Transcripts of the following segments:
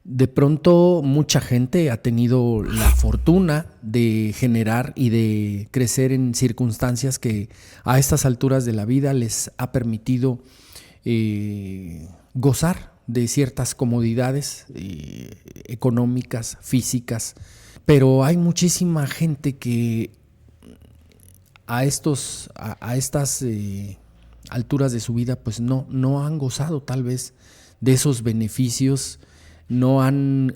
De pronto mucha gente ha tenido la fortuna de generar y de crecer en circunstancias que a estas alturas de la vida les ha permitido gozar de ciertas comodidades económicas, físicas, pero hay muchísima gente que a estas alturas de su vida pues no han gozado tal vez de esos beneficios, no han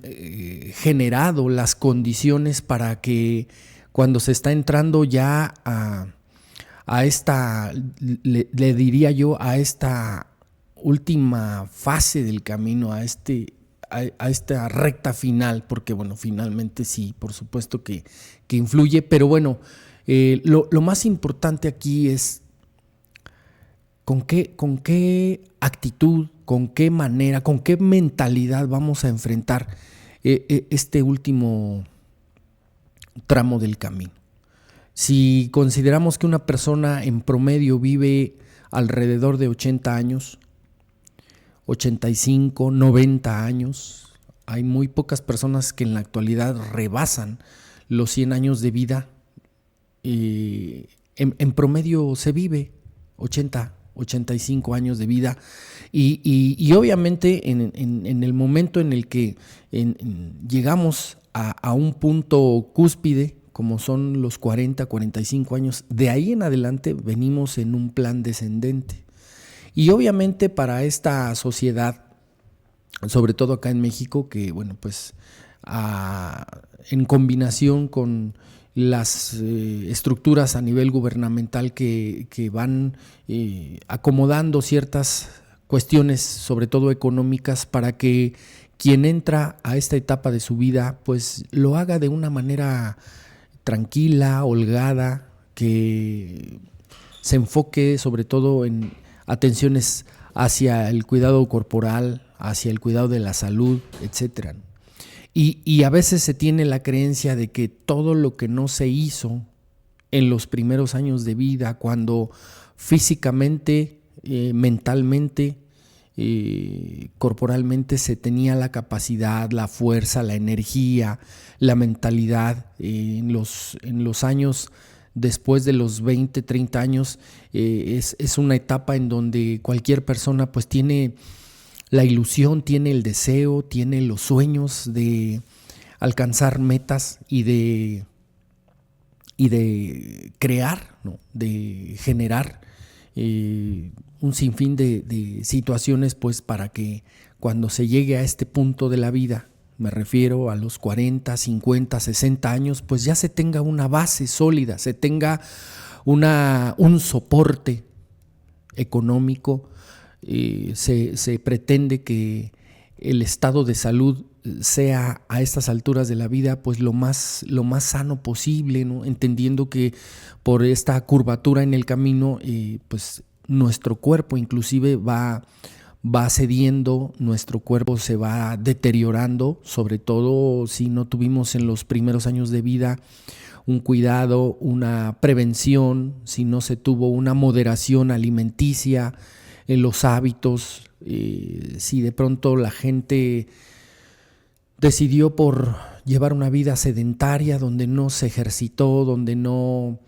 generado las condiciones para que cuando se está entrando ya a esta, le diría yo, a esta última fase del camino, a esta recta final, porque bueno, finalmente sí, por supuesto que influye, pero bueno, lo más importante aquí es con qué actitud, con qué manera, con qué mentalidad vamos a enfrentar este último tramo del camino. Si consideramos que una persona en promedio vive alrededor de 80 años, 85, 90 años, hay muy pocas personas que en la actualidad rebasan los 100 años de vida. En promedio se vive 80, 85 años de vida y obviamente en el momento en el que llegamos a un punto cúspide, como son los 40, 45 años, de ahí en adelante venimos en un plan descendente. Y obviamente para esta sociedad, sobre todo acá en México, que bueno, pues en combinación con las estructuras a nivel gubernamental que van acomodando ciertas cuestiones, sobre todo económicas, para que quien entra a esta etapa de su vida pues lo haga de una manera tranquila, holgada, que se enfoque sobre todo en atenciones hacia el cuidado corporal, hacia el cuidado de la salud, etcétera. Y a veces se tiene la creencia de que todo lo que no se hizo en los primeros años de vida, cuando físicamente, mentalmente, corporalmente se tenía la capacidad, la fuerza, la energía, la mentalidad, en los años después de los 20, 30 años, es una etapa en donde cualquier persona pues tiene la ilusión, tiene el deseo, tiene los sueños de alcanzar metas y de crear, ¿no? De generar un sinfín de situaciones pues para que cuando se llegue a este punto de la vida, me refiero a los 40, 50, 60 años, pues ya se tenga una base sólida, se tenga un soporte económico. Se pretende que el estado de salud sea a estas alturas de la vida pues lo más sano posible, ¿no? Entendiendo que por esta curvatura en el camino pues nuestro cuerpo inclusive va cediendo, nuestro cuerpo se va deteriorando, sobre todo si no tuvimos en los primeros años de vida un cuidado, una prevención, si no se tuvo una moderación alimenticia en los hábitos, si de pronto la gente decidió por llevar una vida sedentaria donde no se ejercitó, donde no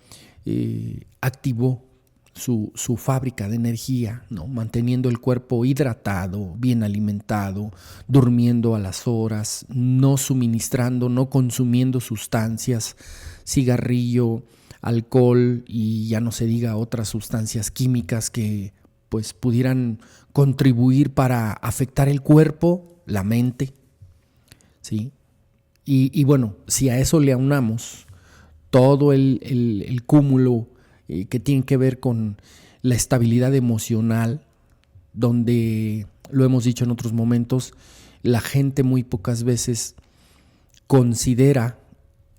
activó su fábrica de energía, ¿no? Manteniendo el cuerpo hidratado, bien alimentado, durmiendo a las horas, no suministrando, no consumiendo sustancias, cigarrillo, alcohol y ya no se diga otras sustancias químicas que pues pudieran contribuir para afectar el cuerpo, la mente, ¿sí? Y bueno, si a eso le aunamos todo el cúmulo que tiene que ver con la estabilidad emocional, donde, lo hemos dicho en otros momentos, la gente muy pocas veces considera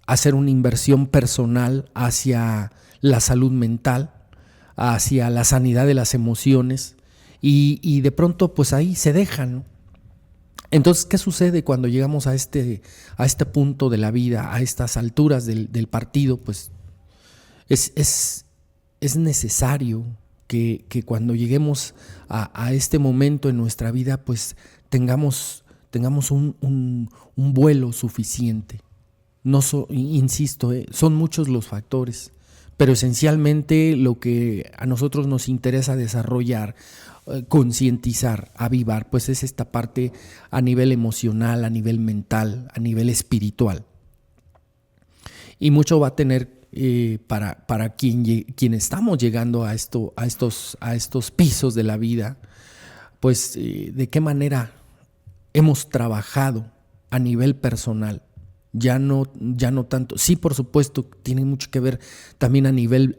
hacer una inversión personal hacia la salud mental, hacia la sanidad de las emociones, y de pronto pues ahí se dejan, ¿no? Entonces, ¿qué sucede cuando llegamos a este punto de la vida, a estas alturas del partido? Pues es necesario que cuando lleguemos a este momento en nuestra vida, pues tengamos tengamos un vuelo suficiente. No insisto, son muchos los factores, pero esencialmente lo que a nosotros nos interesa desarrollar, concientizar, avivar, pues es esta parte a nivel emocional, a nivel mental, a nivel espiritual. Y mucho va a tener para quien estamos llegando a estos pisos de la vida, pues de qué manera hemos trabajado a nivel personal. Ya no tanto, sí, por supuesto, tiene mucho que ver también a nivel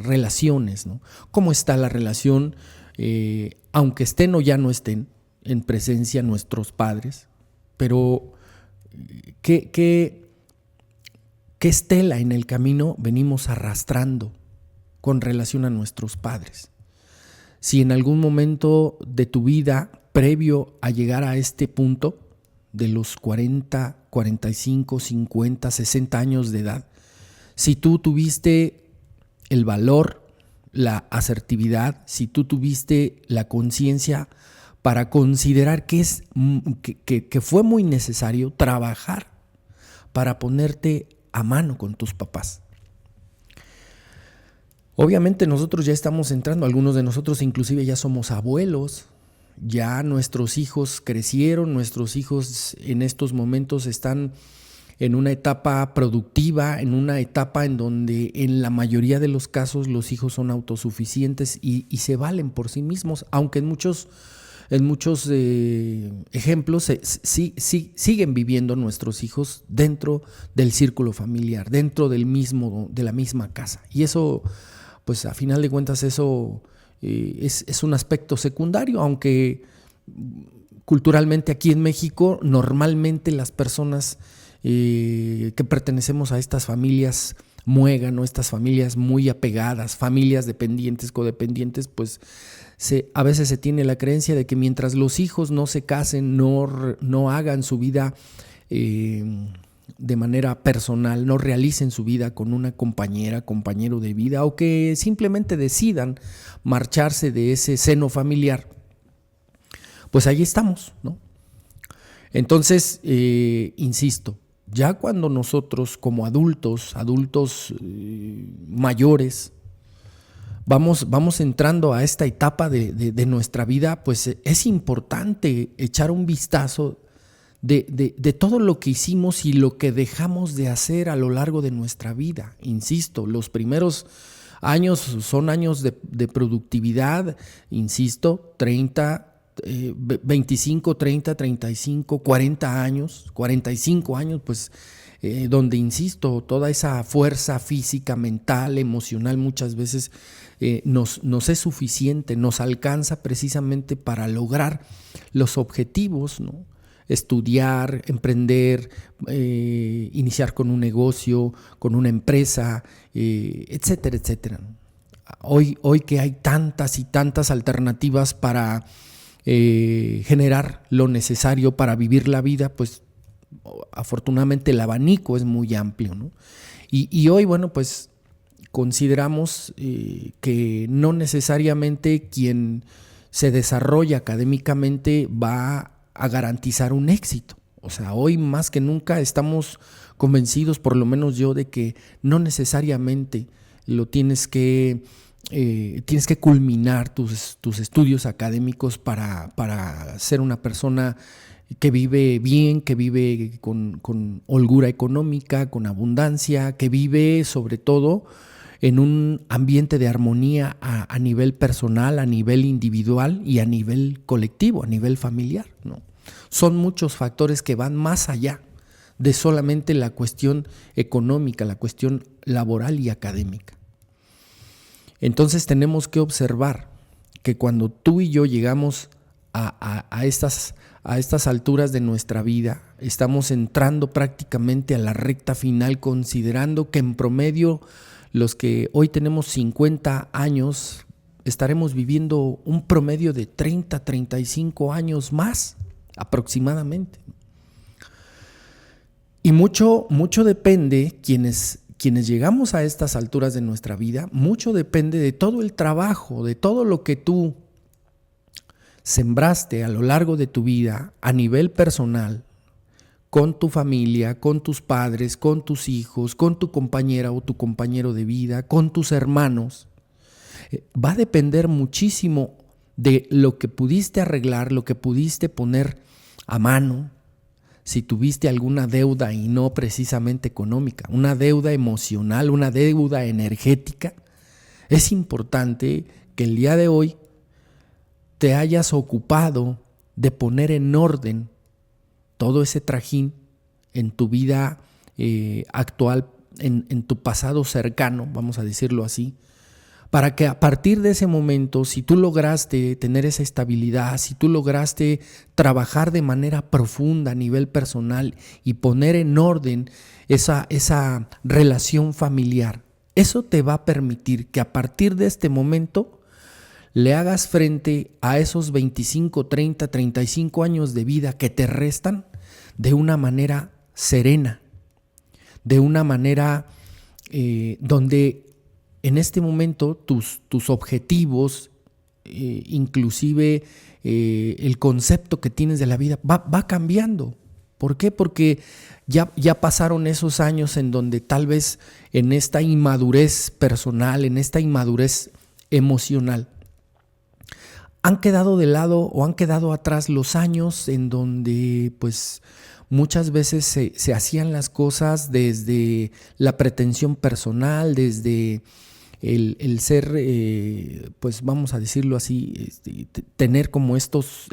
relaciones, ¿no? ¿Cómo está la relación, aunque estén o ya no estén en presencia nuestros padres? Pero ¿qué estela en el camino venimos arrastrando con relación a nuestros padres? Si en algún momento de tu vida, previo a llegar a este punto, de los 40, 45, 50, 60 años de edad, si tú tuviste el valor, la asertividad, si tú tuviste la conciencia para considerar que fue muy necesario trabajar para ponerte a mano con tus papás. Obviamente nosotros ya estamos entrando, algunos de nosotros inclusive ya somos abuelos, ya nuestros hijos crecieron, nuestros hijos en estos momentos están en una etapa productiva, en una etapa en donde en la mayoría de los casos los hijos son autosuficientes y se valen por sí mismos, aunque en muchos ejemplos siguen viviendo nuestros hijos dentro del círculo familiar, dentro de la misma casa. Y eso, pues a final de cuentas, eso es un aspecto secundario, aunque culturalmente aquí en México normalmente las personas que pertenecemos a estas familias muégano, estas familias muy apegadas, familias dependientes, codependientes, pues a veces se tiene la creencia de que mientras los hijos no se casen, no hagan su vida de manera personal, no realicen su vida con una compañera, compañero de vida, o que simplemente decidan marcharse de ese seno familiar, pues ahí estamos, ¿no? Entonces, insisto, ya cuando nosotros como adultos mayores, vamos entrando a esta etapa de nuestra vida, pues es importante echar un vistazo de todo lo que hicimos y lo que dejamos de hacer a lo largo de nuestra vida. Insisto, los primeros años son años de productividad, insisto, 25, 30, 35, 40 años, 45 años, pues donde, insisto, toda esa fuerza física, mental, emocional muchas veces nos es suficiente, nos alcanza precisamente para lograr los objetivos, ¿no? Estudiar, emprender, iniciar con un negocio, con una empresa, etcétera, etcétera. Hoy que hay tantas y tantas alternativas para generar lo necesario para vivir la vida, pues afortunadamente el abanico es muy amplio, ¿no? Y hoy, bueno, pues consideramos que no necesariamente quien se desarrolla académicamente va a garantizar un éxito. O sea, hoy más que nunca estamos convencidos, por lo menos yo, de que no necesariamente tienes que culminar tus estudios académicos para ser una persona que vive bien, que vive con holgura económica, con abundancia, que vive sobre todo en un ambiente de armonía a nivel personal, a nivel individual y a nivel colectivo, a nivel familiar, ¿no? Son muchos factores que van más allá de solamente la cuestión económica, la cuestión laboral y académica. Entonces tenemos que observar que cuando tú y yo llegamos a estas alturas de nuestra vida, estamos entrando prácticamente a la recta final, considerando que en promedio los que hoy tenemos 50 años estaremos viviendo un promedio de 30, 35 años más aproximadamente. Y mucho depende, quienes llegamos a estas alturas de nuestra vida, mucho depende de todo el trabajo, de todo lo que tú sembraste a lo largo de tu vida a nivel personal, con tu familia, con tus padres, con tus hijos, con tu compañera o tu compañero de vida, con tus hermanos, va a depender muchísimo de lo que pudiste arreglar, lo que pudiste poner a mano, si tuviste alguna deuda y no precisamente económica, una deuda emocional, una deuda energética. Es importante que el día de hoy te hayas ocupado de poner en orden todo ese trajín en tu vida actual, en tu pasado cercano, vamos a decirlo así, para que a partir de ese momento, si tú lograste tener esa estabilidad, si tú lograste trabajar de manera profunda a nivel personal y poner en orden esa relación familiar, eso te va a permitir que a partir de este momento le hagas frente a esos 25, 30, 35 años de vida que te restan de una manera serena, de una manera donde en este momento tus objetivos, inclusive el concepto que tienes de la vida va cambiando. ¿Por qué? Porque ya pasaron esos años en donde tal vez en esta inmadurez personal, en esta inmadurez emocional, han quedado de lado o han quedado atrás los años en donde pues muchas veces se hacían las cosas desde la pretensión personal, desde el ser, pues vamos a decirlo así, tener como estos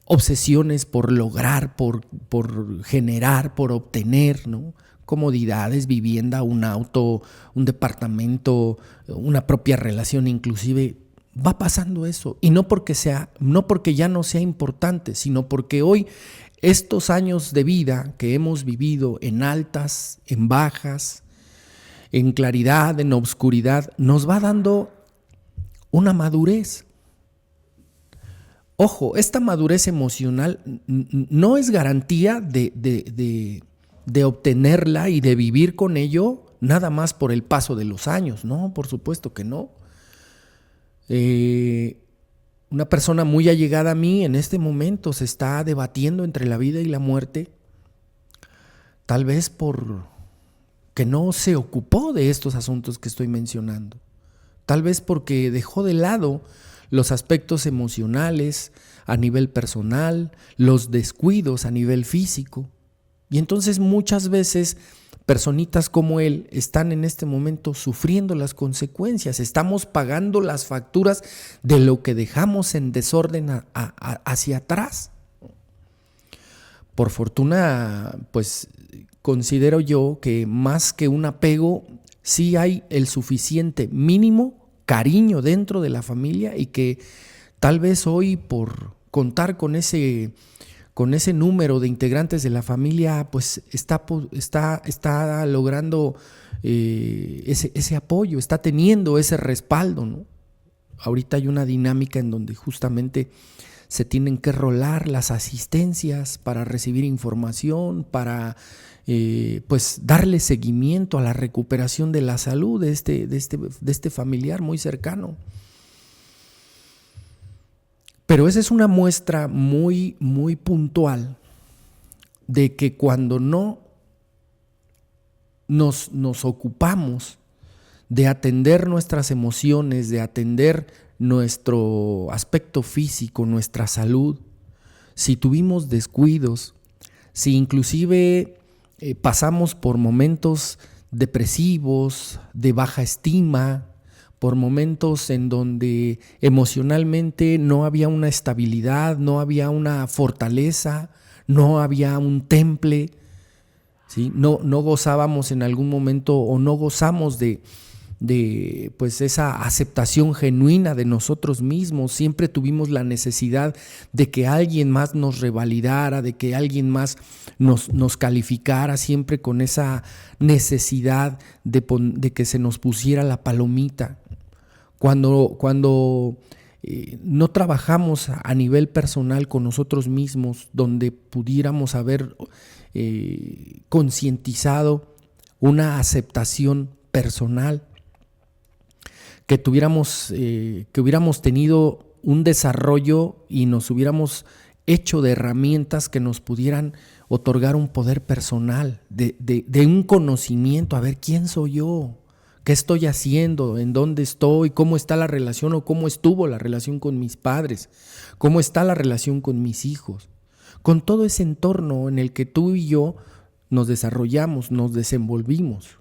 obsesiones por lograr, por generar, por obtener, ¿no? Comodidades, vivienda, un auto, un departamento, una propia relación inclusive. Va pasando eso, y no porque ya no sea importante, sino porque hoy estos años de vida que hemos vivido en altas, en bajas, en claridad, en obscuridad, nos va dando una madurez. Ojo, esta madurez emocional no es garantía de obtenerla y de vivir con ello nada más por el paso de los años, no, por supuesto que no. Una persona muy allegada a mí en este momento se está debatiendo entre la vida y la muerte, tal vez por que no se ocupó de estos asuntos que estoy mencionando, tal vez porque dejó de lado los aspectos emocionales a nivel personal, los descuidos a nivel físico, y entonces muchas veces personitas como él están en este momento sufriendo las consecuencias. Estamos pagando las facturas de lo que dejamos en desorden hacia atrás. Por fortuna, pues considero yo que más que un apego, sí hay el suficiente mínimo cariño dentro de la familia, y que tal vez hoy, por contar con ese número de integrantes de la familia, pues está logrando ese apoyo, está teniendo ese respaldo, ¿no? Ahorita hay una dinámica en donde justamente se tienen que rolar las asistencias para recibir información, para pues darle seguimiento a la recuperación de la salud de este familiar muy cercano. Pero esa es una muestra muy, muy puntual de que cuando no nos ocupamos de atender nuestras emociones, de atender nuestro aspecto físico, nuestra salud, si tuvimos descuidos, si inclusive pasamos por momentos depresivos, de baja estima, por momentos en donde emocionalmente no había una estabilidad, no había una fortaleza, no había un temple, ¿sí? No gozábamos en algún momento, o no gozamos de pues esa aceptación genuina de nosotros mismos. Siempre tuvimos la necesidad de que alguien más nos revalidara, de que alguien más nos calificara, siempre con esa necesidad de que se nos pusiera la palomita. Cuando no trabajamos a nivel personal con nosotros mismos, donde pudiéramos haber concientizado una aceptación personal, que hubiéramos tenido un desarrollo y nos hubiéramos hecho de herramientas que nos pudieran otorgar un poder personal, de un conocimiento, a ver, ¿quién soy yo? ¿Qué estoy haciendo? ¿En dónde estoy? ¿Cómo está la relación o cómo estuvo la relación con mis padres? ¿Cómo está la relación con mis hijos? Con todo ese entorno en el que tú y yo nos desarrollamos, nos desenvolvimos.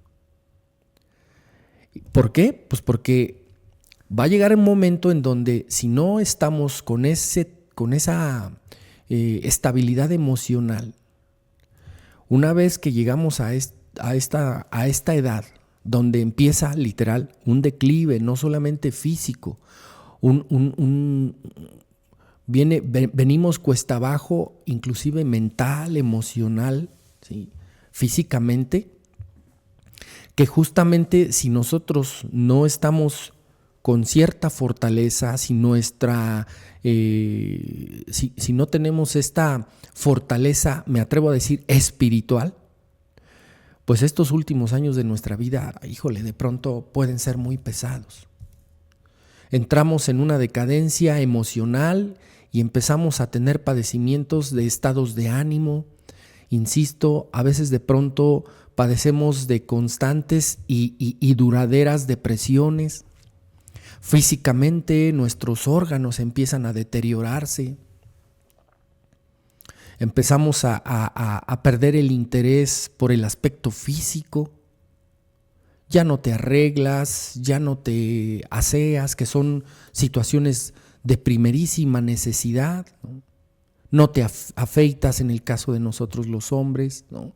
¿Por qué? Pues porque va a llegar un momento en donde si no estamos con esa estabilidad emocional, una vez que llegamos a esta edad, donde empieza literal un declive, no solamente físico, venimos cuesta abajo, inclusive mental, emocional, ¿sí? Físicamente, que justamente si nosotros no estamos con cierta fortaleza, si no tenemos esta fortaleza, me atrevo a decir, espiritual, pues estos últimos años de nuestra vida, híjole, de pronto pueden ser muy pesados. Entramos en una decadencia emocional y empezamos a tener padecimientos de estados de ánimo. Insisto, a veces de pronto padecemos de constantes y duraderas depresiones. Físicamente nuestros órganos empiezan a deteriorarse. Empezamos a perder el interés por el aspecto físico. Ya no te arreglas, ya no te aseas, que son situaciones de primerísima necesidad, ¿no? No te afeitas en el caso de nosotros los hombres, ¿no?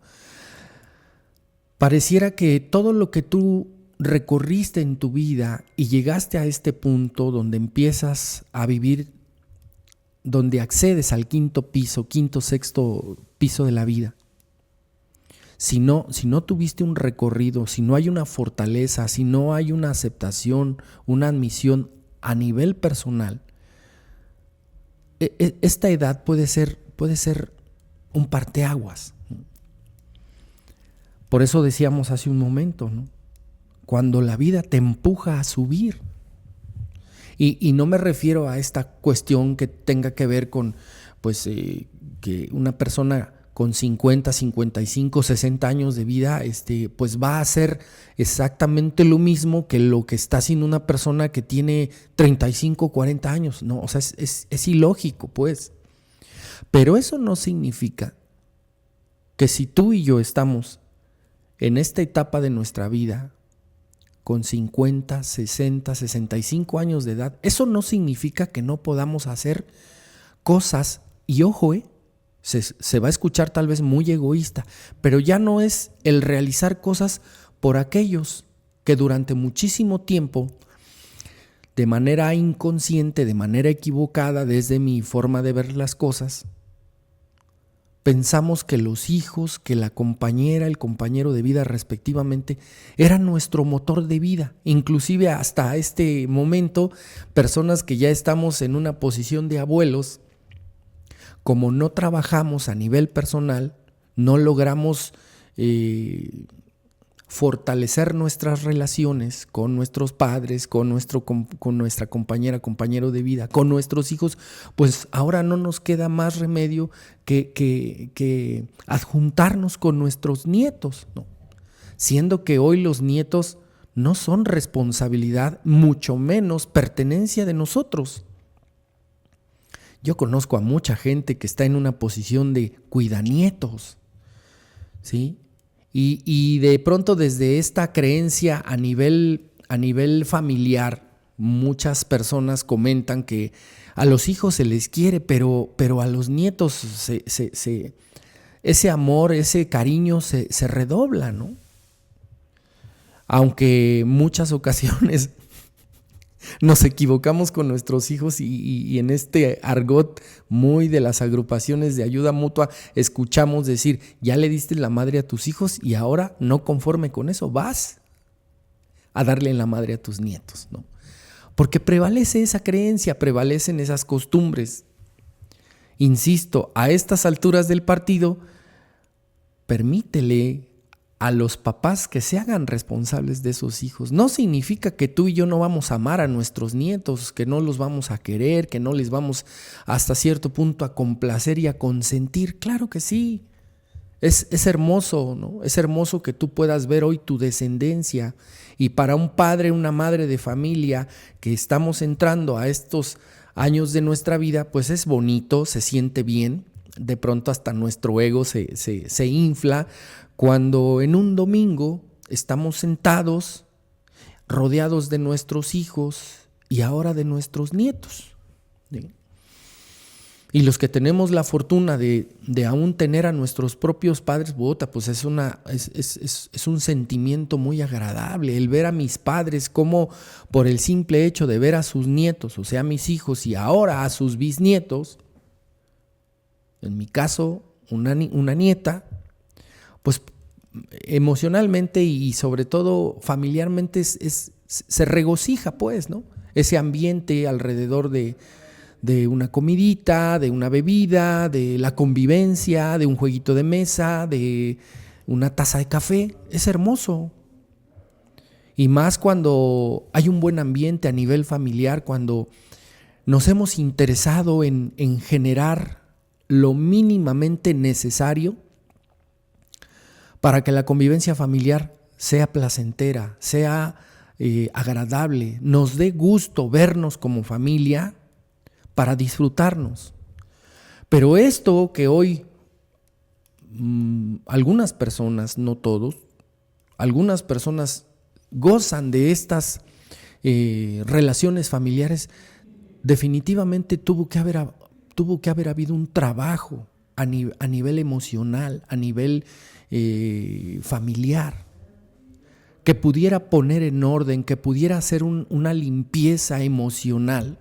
Pareciera que todo lo que tú recorriste en tu vida y llegaste a este punto donde empiezas a vivir, donde accedes al quinto, sexto piso de la vida. Si no tuviste un recorrido, si no hay una fortaleza, si no hay una aceptación, una admisión a nivel personal, esta edad puede ser un parteaguas. Por eso decíamos hace un momento, ¿no? Cuando la vida te empuja a subir. Y no me refiero a esta cuestión que tenga que ver con, pues, que una persona con 50, 55, 60 años de vida, pues va a hacer exactamente lo mismo que lo que está haciendo una persona que tiene 35, 40 años. No, o sea, es ilógico, pues. Pero eso no significa que si tú y yo estamos en esta etapa de nuestra vida, con 50, 60, 65 años de edad, eso no significa que no podamos hacer cosas, y ojo, se va a escuchar tal vez muy egoísta, pero ya no es el realizar cosas por aquellos que durante muchísimo tiempo, de manera inconsciente, de manera equivocada, desde mi forma de ver las cosas, pensamos que los hijos, que la compañera, el compañero de vida respectivamente, eran nuestro motor de vida. Inclusive hasta este momento, personas que ya estamos en una posición de abuelos, como no trabajamos a nivel personal, no logramos fortalecer nuestras relaciones con nuestros padres, con nuestra compañera, compañero de vida, con nuestros hijos, pues ahora no nos queda más remedio que adjuntarnos con nuestros nietos, ¿no? Siendo que hoy los nietos no son responsabilidad, mucho menos pertenencia de nosotros. Yo conozco a mucha gente que está en una posición de cuidanietos, ¿sí? Y de pronto desde esta creencia a nivel familiar, muchas personas comentan que a los hijos se les quiere, pero a los nietos ese amor, ese cariño se redobla, ¿no? Aunque muchas ocasiones nos equivocamos con nuestros hijos y en este argot muy de las agrupaciones de ayuda mutua escuchamos decir, ya le diste la madre a tus hijos y ahora no conforme con eso vas a darle la madre a tus nietos, ¿no? Porque prevalece esa creencia, prevalecen esas costumbres. Insisto, a estas alturas del partido, permítele a los papás que se hagan responsables de esos hijos. No significa que tú y yo no vamos a amar a nuestros nietos, que no los vamos a querer, que no les vamos hasta cierto punto a complacer y a consentir. Claro que sí. Es hermoso, ¿no? Es hermoso que tú puedas ver hoy tu descendencia. Y para un padre, una madre de familia que estamos entrando a estos años de nuestra vida, pues es bonito, se siente bien. De pronto hasta nuestro ego se infla cuando en un domingo estamos sentados, rodeados de nuestros hijos y ahora de nuestros nietos, ¿sí? Y los que tenemos la fortuna de aún tener a nuestros propios padres, pues es un sentimiento muy agradable el ver a mis padres como por el simple hecho de ver a sus nietos, o sea, a mis hijos y ahora a sus bisnietos, en mi caso una nieta, pues emocionalmente y sobre todo familiarmente se regocija, pues, ¿no? Ese ambiente alrededor de una comidita, de una bebida, de la convivencia, de un jueguito de mesa, de una taza de café, es hermoso. Y más cuando hay un buen ambiente a nivel familiar, cuando nos hemos interesado en generar lo mínimamente necesario para que la convivencia familiar sea placentera, sea agradable, nos dé gusto vernos como familia para disfrutarnos. Pero esto que hoy algunas personas, no todos, algunas personas gozan de estas relaciones familiares, definitivamente tuvo que haber habido un trabajo a nivel emocional, a nivel familiar, que pudiera poner en orden, que pudiera hacer una limpieza emocional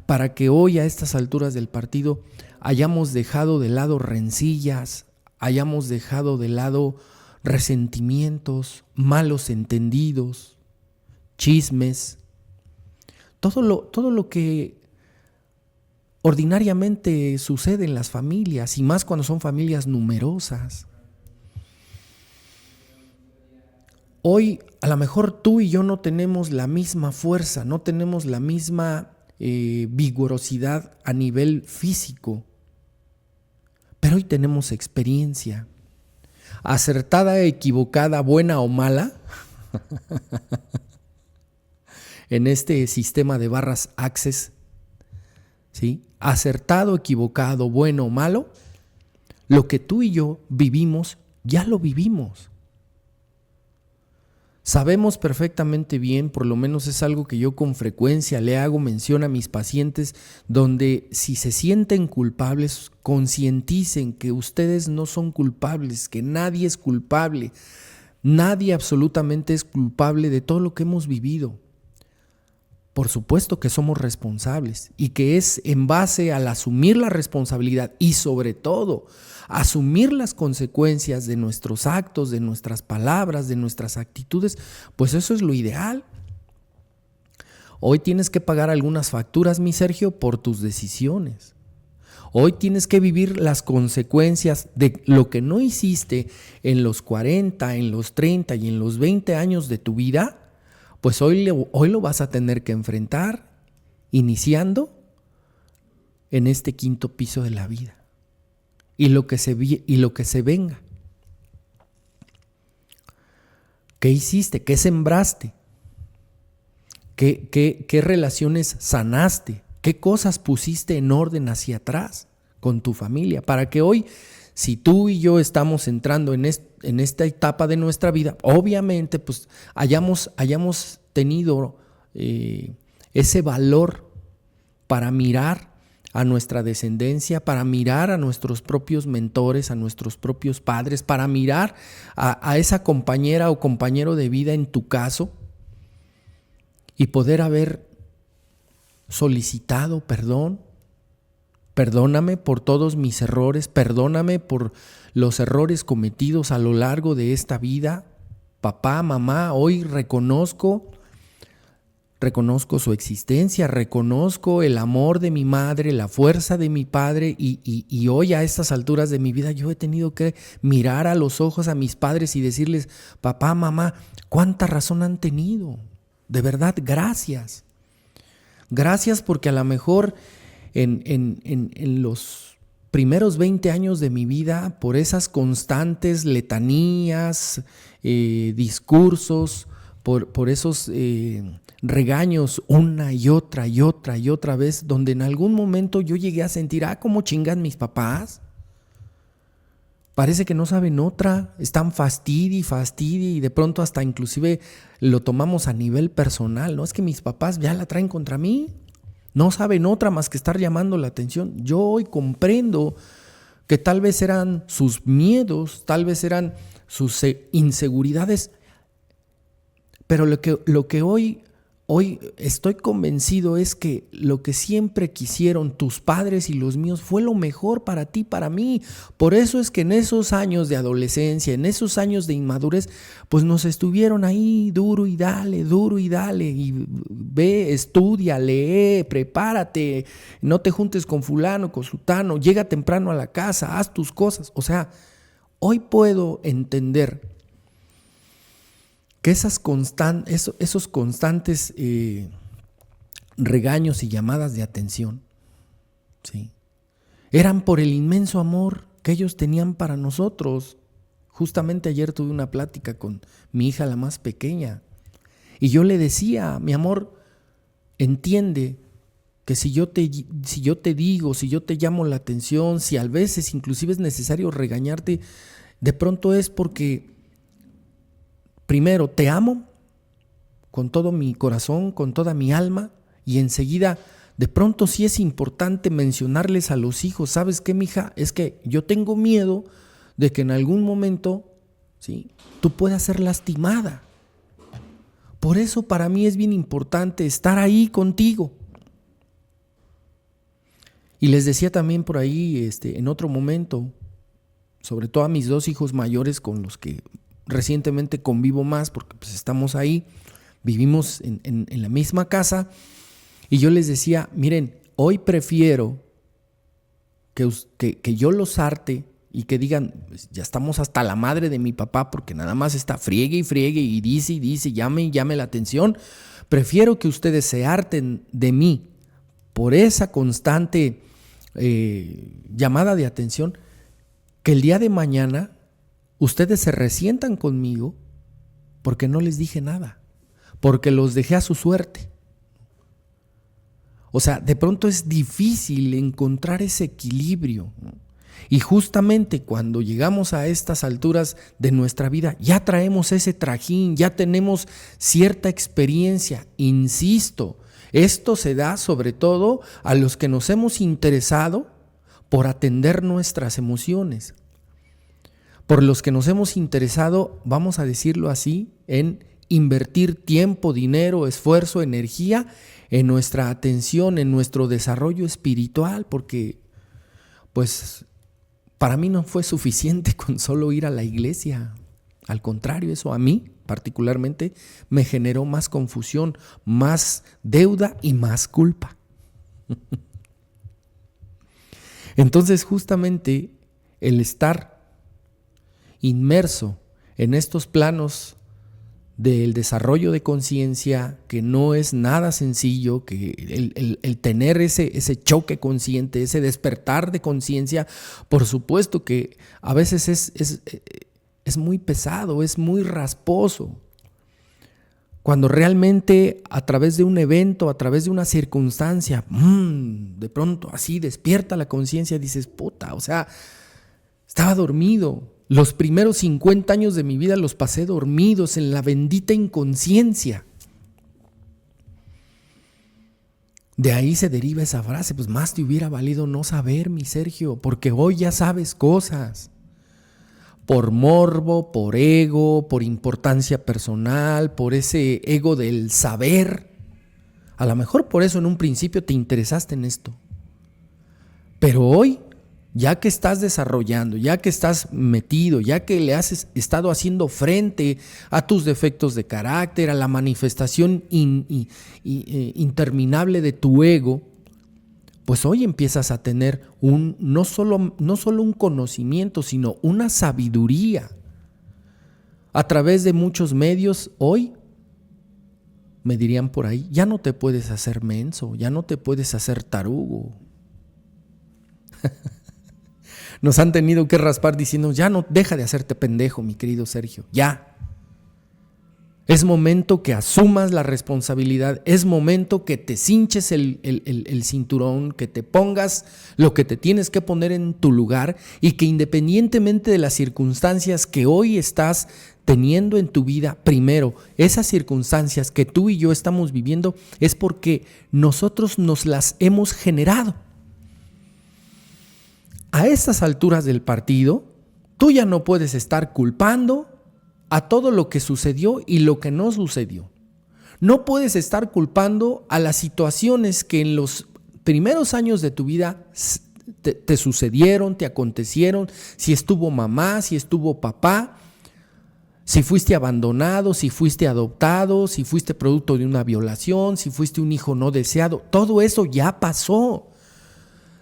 para que hoy a estas alturas del partido hayamos dejado de lado rencillas, hayamos dejado de lado resentimientos, malos entendidos, chismes, todo lo que ordinariamente sucede en las familias, y más cuando son familias numerosas. Hoy a lo mejor tú y yo no tenemos la misma fuerza, no tenemos la misma vigorosidad a nivel físico, pero hoy tenemos experiencia, acertada, equivocada, buena o mala, en este sistema de barras Access, ¿sí? Acertado, equivocado, bueno o malo, lo que tú y yo vivimos, ya lo vivimos. Sabemos perfectamente bien, por lo menos es algo que yo con frecuencia le hago mención a mis pacientes, donde si se sienten culpables, concienticen que ustedes no son culpables, que nadie es culpable, nadie absolutamente es culpable de todo lo que hemos vivido. Por supuesto que somos responsables y que es en base al asumir la responsabilidad y sobre todo asumir las consecuencias de nuestros actos, de nuestras palabras, de nuestras actitudes, pues eso es lo ideal. Hoy tienes que pagar algunas facturas, mi Sergio, por tus decisiones. Hoy tienes que vivir las consecuencias de lo que no hiciste en los 40, en los 30 y en los 20 años de tu vida. Pues hoy lo vas a tener que enfrentar iniciando en este quinto piso de la vida y lo que se venga. ¿Qué hiciste? ¿Qué sembraste? ¿Qué relaciones sanaste? ¿Qué cosas pusiste en orden hacia atrás con tu familia? Para que hoy, si tú y yo estamos entrando en esta etapa de nuestra vida, obviamente pues hayamos tenido ese valor para mirar a nuestra descendencia, para mirar a nuestros propios mentores, a nuestros propios padres, para mirar a esa compañera o compañero de vida en tu caso y poder haber solicitado perdón. Perdóname por todos mis errores, perdóname por los errores cometidos a lo largo de esta vida. Papá, mamá, hoy reconozco reconozco su existencia, reconozco el amor de mi madre, la fuerza de mi padre y hoy a estas alturas de mi vida yo he tenido que mirar a los ojos a mis padres y decirles, papá, mamá, ¿cuánta razón han tenido? De verdad, gracias. Gracias porque a lo mejor en los primeros 20 años de mi vida, por esas constantes letanías, discursos, por esos regaños una y otra y otra y otra vez, donde en algún momento yo llegué a sentir, ¿cómo chingan mis papás? Parece que no saben otra, están fastidia y de pronto hasta inclusive lo tomamos a nivel personal, ¿no? Es que mis papás ya la traen contra mí, no saben otra más que estar llamando la atención. Yo hoy comprendo que tal vez eran sus miedos, tal vez eran sus inseguridades, pero lo que hoy estoy convencido es que lo que siempre quisieron tus padres y los míos fue lo mejor para ti, para mí. Por eso es que en esos años de adolescencia, en esos años de inmadurez, pues nos estuvieron ahí duro y dale, y ve, estudia, lee, prepárate, no te juntes con fulano, con sutano, llega temprano a la casa, haz tus cosas. O sea, hoy puedo entender que esos constantes regaños y llamadas de atención, ¿sí?, eran por el inmenso amor que ellos tenían para nosotros. Justamente ayer tuve una plática con mi hija, la más pequeña, y yo le decía, mi amor, entiende que si yo te digo, si yo te llamo la atención, si a veces inclusive es necesario regañarte, de pronto es porque primero, te amo con todo mi corazón, con toda mi alma, y enseguida, de pronto sí es importante mencionarles a los hijos, ¿sabes qué, mija? Es que yo tengo miedo de que en algún momento, ¿sí?, tú puedas ser lastimada. Por eso para mí es bien importante estar ahí contigo. Y les decía también por ahí, en otro momento, sobre todo a mis dos hijos mayores con los que recientemente convivo más porque pues estamos ahí, vivimos en la misma casa, y yo les decía, miren, hoy prefiero que yo los harte y que digan, pues, ya estamos hasta la madre de mi papá porque nada más está friegue y dice, llame la atención. Prefiero que ustedes se harten de mí por esa constante llamada de atención, que el día de mañana ustedes se resientan conmigo porque no les dije nada, porque los dejé a su suerte. O sea, de pronto es difícil encontrar ese equilibrio, ¿no? Y justamente cuando llegamos a estas alturas de nuestra vida, ya traemos ese trajín, ya tenemos cierta experiencia. Insisto, esto se da sobre todo a los que nos hemos interesado por atender nuestras emociones, por los que nos hemos interesado, vamos a decirlo así, en invertir tiempo, dinero, esfuerzo, energía en nuestra atención, en nuestro desarrollo espiritual, porque pues para mí no fue suficiente con solo ir a la iglesia. Al contrario, eso a mí particularmente me generó más confusión, más deuda y más culpa. Entonces justamente el estar inmerso en estos planos del desarrollo de conciencia, que no es nada sencillo, que el tener ese choque consciente, ese despertar de conciencia, por supuesto que a veces es muy pesado, es muy rasposo. Cuando realmente a través de un evento, a través de una circunstancia, de pronto así despierta la conciencia, dices, puta, o sea, estaba dormido. Los primeros 50 años de mi vida los pasé dormidos en la bendita inconsciencia. De ahí se deriva esa frase, pues más te hubiera valido no saber, mi Sergio, porque hoy ya sabes cosas. Por morbo, por ego, por importancia personal, por ese ego del saber. A lo mejor por eso en un principio te interesaste en esto. Pero hoy ya que estás desarrollando, ya que estás metido, ya que le has estado haciendo frente a tus defectos de carácter, a la manifestación interminable de tu ego, pues hoy empiezas a tener no solo un conocimiento, sino una sabiduría. A través de muchos medios, hoy me dirían por ahí, ya no te puedes hacer menso, ya no te puedes hacer tarugo. Nos han tenido que raspar diciendo, ya no, deja de hacerte pendejo, mi querido Sergio, ya. Es momento que asumas la responsabilidad, es momento que te cinches el cinturón, que te pongas lo que te tienes que poner en tu lugar y que independientemente de las circunstancias que hoy estás teniendo en tu vida, primero, esas circunstancias que tú y yo estamos viviendo es porque nosotros nos las hemos generado. A estas alturas del partido, tú ya no puedes estar culpando a todo lo que sucedió y lo que no sucedió. No puedes estar culpando a las situaciones que en los primeros años de tu vida te sucedieron, te acontecieron, si estuvo mamá, si estuvo papá, si fuiste abandonado, si fuiste adoptado, si fuiste producto de una violación, si fuiste un hijo no deseado, todo eso ya pasó.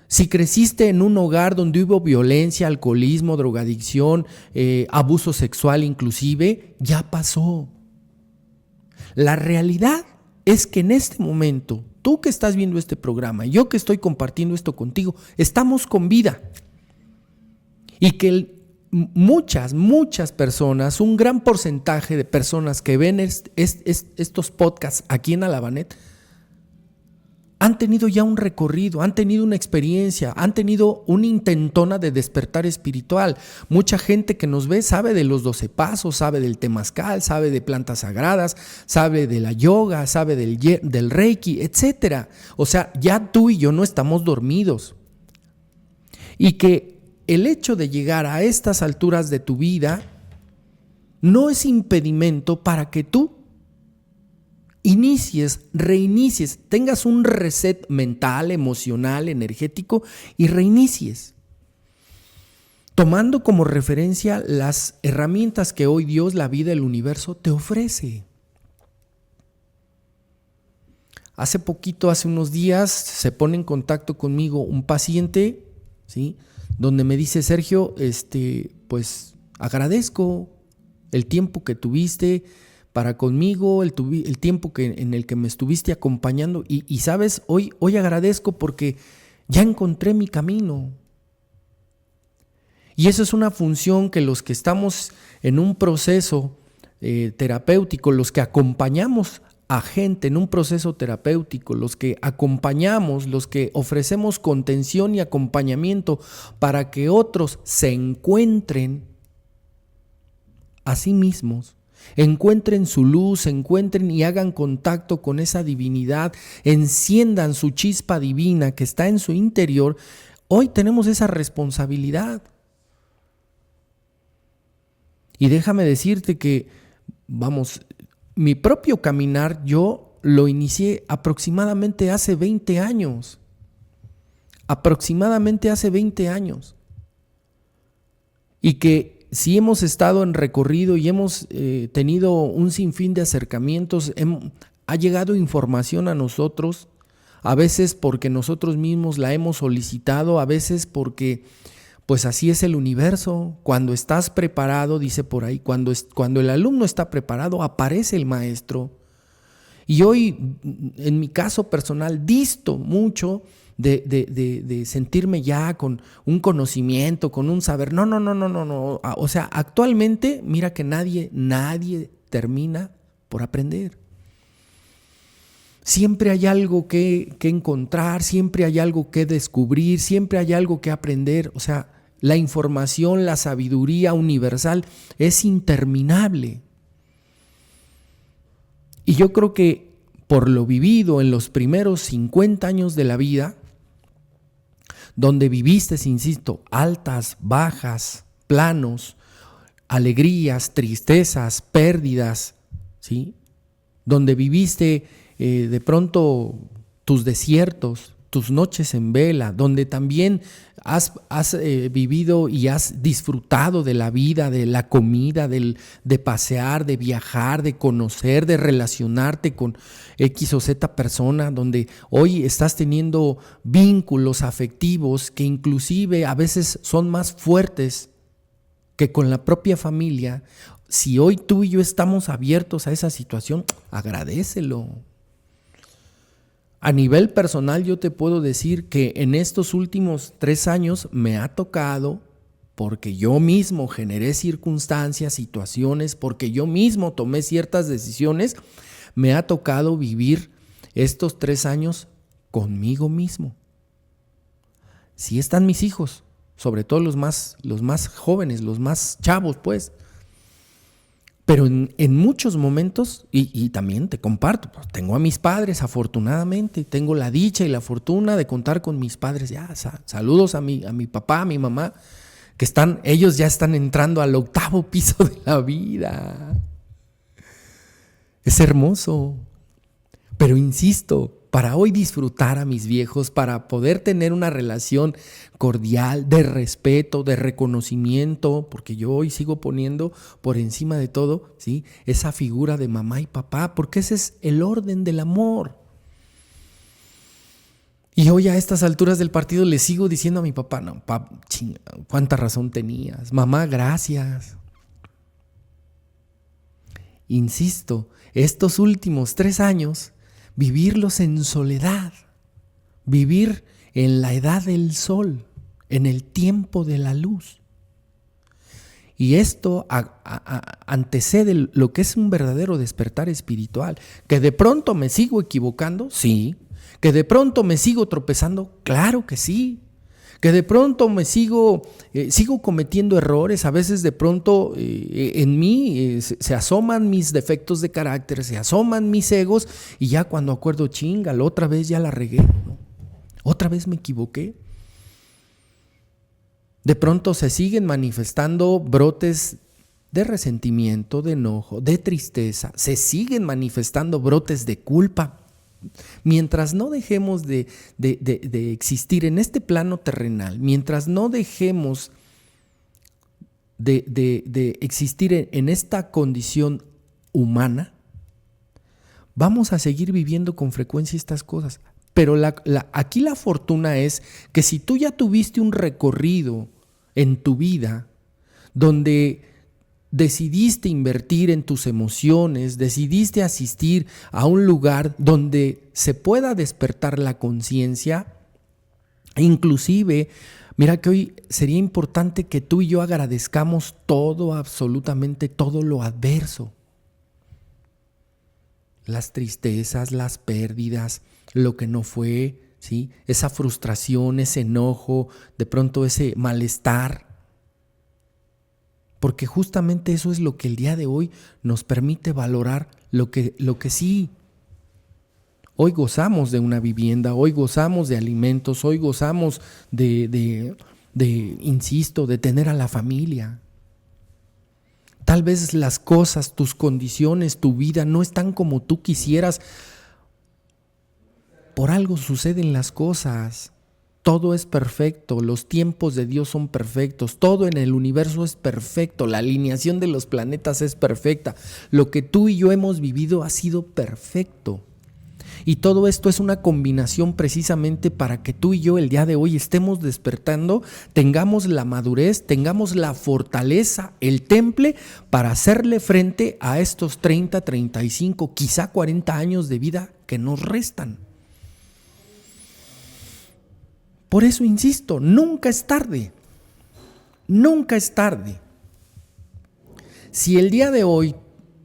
Si creciste en un hogar donde hubo violencia, alcoholismo, drogadicción, abuso sexual inclusive, ya pasó. La realidad es que en este momento, tú que estás viendo este programa, yo que estoy compartiendo esto contigo, estamos con vida. Y que muchas personas, un gran porcentaje de personas que ven estos podcasts aquí en Alabanet, han tenido ya un recorrido, han tenido una experiencia, han tenido una intentona de despertar espiritual. Mucha gente que nos ve sabe de los 12 pasos, sabe del temazcal, sabe de plantas sagradas, sabe de la yoga, sabe del reiki, etc. O sea, ya tú y yo no estamos dormidos. Y que el hecho de llegar a estas alturas de tu vida no es impedimento para que tú inicies, reinicies, tengas un reset mental, emocional, energético y reinicies. Tomando como referencia las herramientas que hoy Dios, la vida, el universo te ofrece. Hace unos días, se pone en contacto conmigo un paciente, ¿sí?, donde me dice, Sergio, pues agradezco el tiempo que tuviste para conmigo, el tiempo en el que me estuviste acompañando y sabes, hoy agradezco porque ya encontré mi camino. Y eso es una función que los que estamos en un proceso terapéutico, los que acompañamos a gente en un proceso terapéutico, los que acompañamos, los que ofrecemos contención y acompañamiento para que otros se encuentren a sí mismos, encuentren su luz, encuentren y hagan contacto con esa divinidad, enciendan su chispa divina que está en su interior. Hoy tenemos esa responsabilidad. Y déjame decirte que, mi propio caminar yo lo inicié aproximadamente hace 20 años. Y que si hemos estado en recorrido y hemos tenido un sinfín de acercamientos, ha llegado información a nosotros, a veces porque nosotros mismos la hemos solicitado, a veces porque pues así es el universo. Cuando estás preparado, dice por ahí, cuando el alumno está preparado, aparece el maestro. Y hoy, en mi caso personal, disto mucho de sentirme ya con un conocimiento, con un saber. No. O sea, actualmente, mira que nadie termina por aprender. Siempre hay algo que encontrar, siempre hay algo que descubrir, siempre hay algo que aprender. O sea, la información, la sabiduría universal es interminable. Y yo creo que por lo vivido en los primeros 50 años de la vida, donde viviste, insisto, altas, bajas, planos, alegrías, tristezas, pérdidas, ¿sí?, donde viviste de pronto tus desiertos, tus noches en vela, donde también has vivido y has disfrutado de la vida, de la comida, de pasear, de viajar, de conocer, de relacionarte con X o Z persona, donde hoy estás teniendo vínculos afectivos que inclusive a veces son más fuertes que con la propia familia. Si hoy tú y yo estamos abiertos a esa situación, agradécelo. A nivel personal yo te puedo decir que en estos últimos 3 años me ha tocado, porque yo mismo generé circunstancias, situaciones, porque yo mismo tomé ciertas decisiones, me ha tocado vivir estos 3 años conmigo mismo. Sí están mis hijos, sobre todo los más jóvenes, los más chavos, pues. Pero en muchos momentos, y también te comparto, pues tengo a mis padres, afortunadamente, tengo la dicha y la fortuna de contar con mis padres. Ya, saludos a mi papá, a mi mamá, que ellos ya están entrando al 8º piso de la vida. Es hermoso. Pero insisto, para hoy disfrutar a mis viejos, para poder tener una relación cordial, de respeto, de reconocimiento, porque yo hoy sigo poniendo por encima de todo, ¿sí?, esa figura de mamá y papá, porque ese es el orden del amor. Y hoy a estas alturas del partido le sigo diciendo a mi papá, no, cuánta razón tenías, mamá, gracias. Insisto, estos últimos 3 años, vivirlos en soledad, vivir en la edad del sol, en el tiempo de la luz. Y esto antecede lo que es un verdadero despertar espiritual. Que de pronto me sigo equivocando, sí. Que de pronto me sigo tropezando, claro que sí. Que de pronto me sigo cometiendo errores, a veces de pronto en mí se asoman mis defectos de carácter, se asoman mis egos, y ya cuando acuerdo, chinga, la otra vez ya la regué, ¿no? Otra vez me equivoqué. De pronto se siguen manifestando brotes de resentimiento, de enojo, de tristeza, se siguen manifestando brotes de culpa. Mientras no dejemos de existir en este plano terrenal, mientras no dejemos de existir en esta condición humana, vamos a seguir viviendo con frecuencia estas cosas. Pero aquí la fortuna es que si tú ya tuviste un recorrido en tu vida donde decidiste invertir en tus emociones, decidiste asistir a un lugar donde se pueda despertar la conciencia, inclusive, mira que hoy sería importante que tú y yo agradezcamos todo, absolutamente todo lo adverso. Las tristezas, las pérdidas, lo que no fue, ¿sí?, esa frustración, ese enojo, de pronto ese malestar. Porque justamente eso es lo que el día de hoy nos permite valorar lo que sí. Hoy gozamos de una vivienda, hoy gozamos de alimentos, hoy gozamos insisto, de tener a la familia. Tal vez las cosas, tus condiciones, tu vida no están como tú quisieras. Por algo suceden las cosas. Todo es perfecto, los tiempos de Dios son perfectos, todo en el universo es perfecto, la alineación de los planetas es perfecta, lo que tú y yo hemos vivido ha sido perfecto. Y todo esto es una combinación precisamente para que tú y yo el día de hoy estemos despertando, tengamos la madurez, tengamos la fortaleza, el temple para hacerle frente a estos 30, 35, quizá 40 años de vida que nos restan. Por eso insisto, nunca es tarde, nunca es tarde. Si el día de hoy,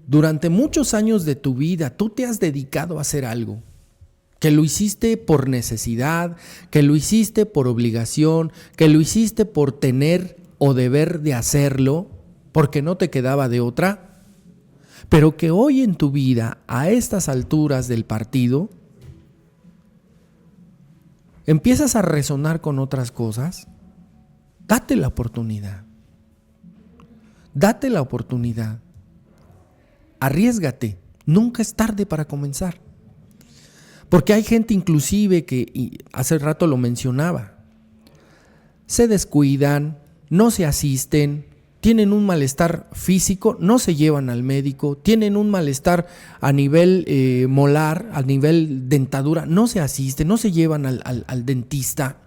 durante muchos años de tu vida, tú te has dedicado a hacer algo, que lo hiciste por necesidad, que lo hiciste por obligación, que lo hiciste por tener o deber de hacerlo, porque no te quedaba de otra, pero que hoy en tu vida, a estas alturas del partido, empiezas a resonar con otras cosas, date la oportunidad. Date la oportunidad. Arriésgate. Nunca es tarde para comenzar. Porque hay gente inclusive que, y hace rato lo mencionaba, se descuidan, no se asisten, tienen un malestar físico, no se llevan al médico, tienen un malestar a nivel molar, a nivel dentadura, no se asisten, no se llevan al dentista,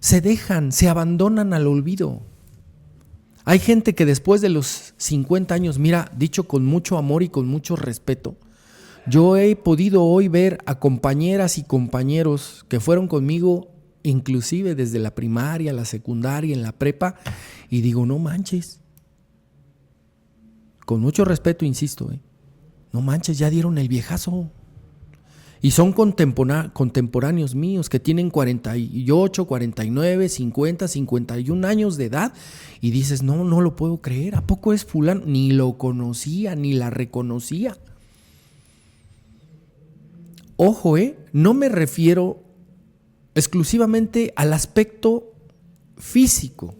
se dejan, se abandonan al olvido. Hay gente que después de los 50 años, mira, dicho con mucho amor y con mucho respeto, yo he podido hoy ver a compañeras y compañeros que fueron conmigo inclusive desde la primaria, la secundaria, en la prepa, y digo, no manches, con mucho respeto insisto, no manches, ya dieron el viejazo. Y son contemporáneos míos que tienen 48, 49, 50, 51 años de edad y dices, no lo puedo creer, ¿a poco es fulano? Ni lo conocía, ni la reconocía. Ojo, no me refiero exclusivamente al aspecto físico,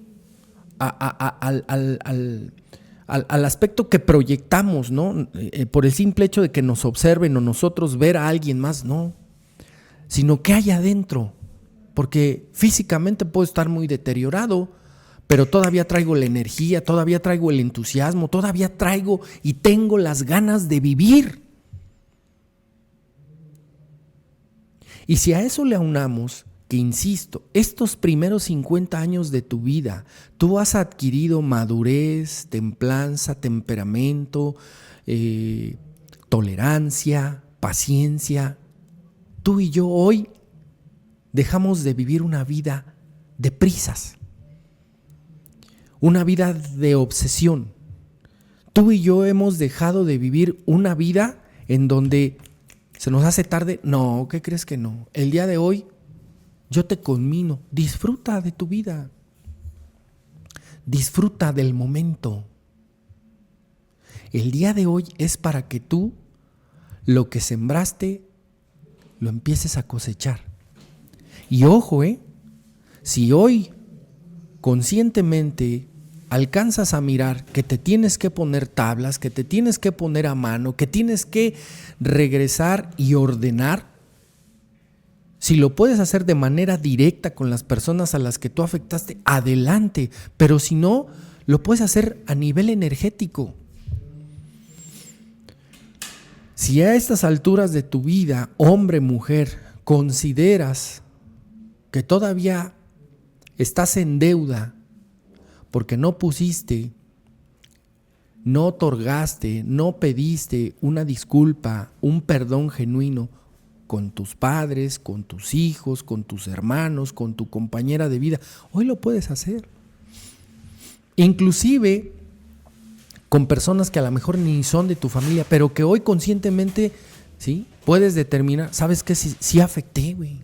al aspecto que proyectamos, ¿no? Por el simple hecho de que nos observen o nosotros ver a alguien más, no, sino que hay adentro, porque físicamente puedo estar muy deteriorado, pero todavía traigo la energía, todavía traigo el entusiasmo, todavía traigo y tengo las ganas de vivir. Y si a eso le aunamos que, insisto, estos primeros 50 años de tu vida, tú has adquirido madurez, templanza, temperamento, tolerancia, paciencia, tú y yo hoy dejamos de vivir una vida de prisas, una vida de obsesión. Tú y yo hemos dejado de vivir una vida en donde se nos hace tarde. No, ¿qué crees que no? El día de hoy yo te conmino, disfruta de tu vida, disfruta del momento. El día de hoy es para que tú lo que sembraste lo empieces a cosechar. Y ojo, si hoy conscientemente alcanzas a mirar que te tienes que poner tablas, que te tienes que poner a mano, que tienes que regresar y ordenar, si lo puedes hacer de manera directa con las personas a las que tú afectaste, adelante, pero si no, lo puedes hacer a nivel energético. Si a estas alturas de tu vida, hombre, mujer, consideras que todavía estás en deuda porque no pusiste, no otorgaste, no pediste una disculpa, un perdón genuino con tus padres, con tus hijos, con tus hermanos, con tu compañera de vida, hoy lo puedes hacer. Inclusive con personas que a lo mejor ni son de tu familia, pero que hoy conscientemente, ¿sí?, puedes determinar, ¿sabes qué? Sí afecté, güey.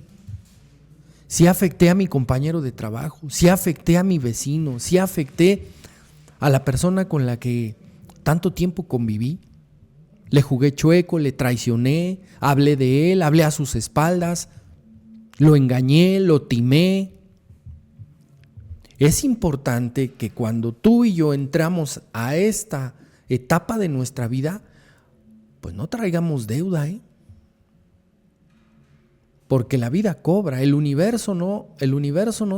Sí afecté a mi compañero de trabajo, sí afecté a mi vecino, sí afecté a la persona con la que tanto tiempo conviví. Le jugué chueco, le traicioné, hablé de él, hablé a sus espaldas, lo engañé, lo timé. Es importante que cuando tú y yo entramos a esta etapa de nuestra vida, pues no traigamos deuda, porque la vida cobra, el universo no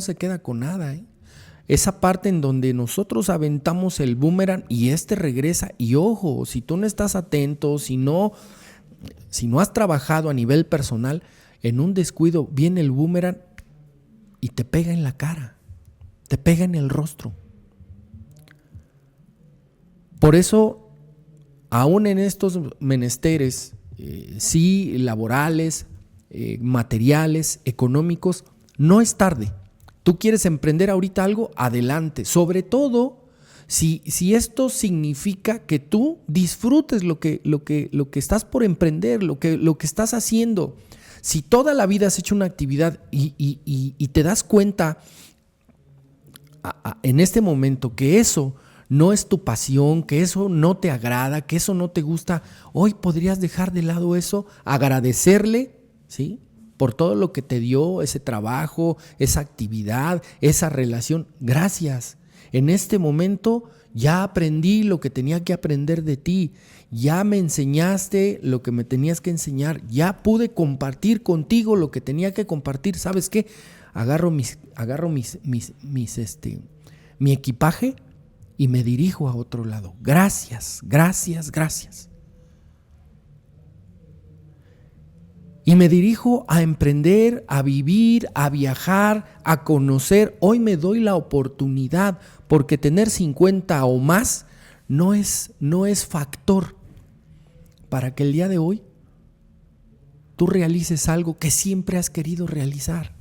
se queda con nada, Esa parte en donde nosotros aventamos el boomerang y este regresa, y ojo, si tú no estás atento, si no has trabajado a nivel personal, en un descuido viene el boomerang y te pega en la cara, te pega en el rostro. Por eso, aún en estos menesteres, sí, laborales, materiales, económicos, no es tarde. Tú quieres emprender ahorita algo, adelante. Sobre todo, si esto significa que tú disfrutes lo que estás por emprender, lo que estás haciendo. Si toda la vida has hecho una actividad y te das cuenta en este momento que eso no es tu pasión, que eso no te agrada, que eso no te gusta, hoy podrías dejar de lado eso, agradecerle, ¿sí?, por todo lo que te dio ese trabajo, esa actividad, esa relación. Gracias. En este momento ya aprendí lo que tenía que aprender de ti, ya me enseñaste lo que me tenías que enseñar, ya pude compartir contigo lo que tenía que compartir. ¿Sabes qué? Agarro mi equipaje y me dirijo a otro lado. Gracias, gracias, gracias. Y me dirijo a emprender, a vivir, a viajar, a conocer. Hoy me doy la oportunidad, porque tener 50 o más no es factor para que el día de hoy tú realices algo que siempre has querido realizar.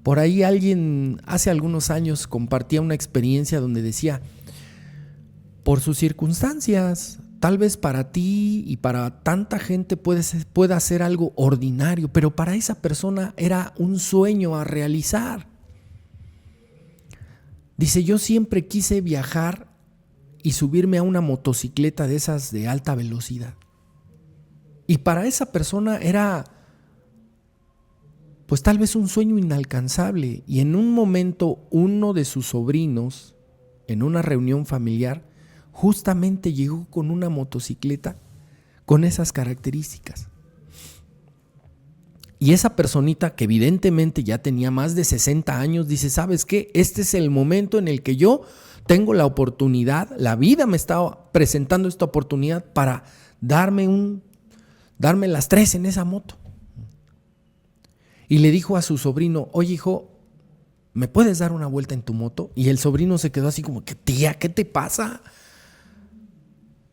Por ahí alguien hace algunos años compartía una experiencia donde decía, por sus circunstancias, tal vez para ti y para tanta gente pueda ser algo ordinario, pero para esa persona era un sueño a realizar. Dice, yo siempre quise viajar y subirme a una motocicleta de esas de alta velocidad. Y para esa persona era, pues tal vez un sueño inalcanzable. Y en un momento uno de sus sobrinos, en una reunión familiar, justamente llegó con una motocicleta con esas características. Y esa personita, que evidentemente ya tenía más de 60 años, dice, ¿sabes qué? Este es el momento en el que yo tengo la oportunidad, la vida me está presentando esta oportunidad para darme las tres en esa moto. Y le dijo a su sobrino, oye hijo, ¿me puedes dar una vuelta en tu moto? Y el sobrino se quedó así como, tía, ¿qué te pasa?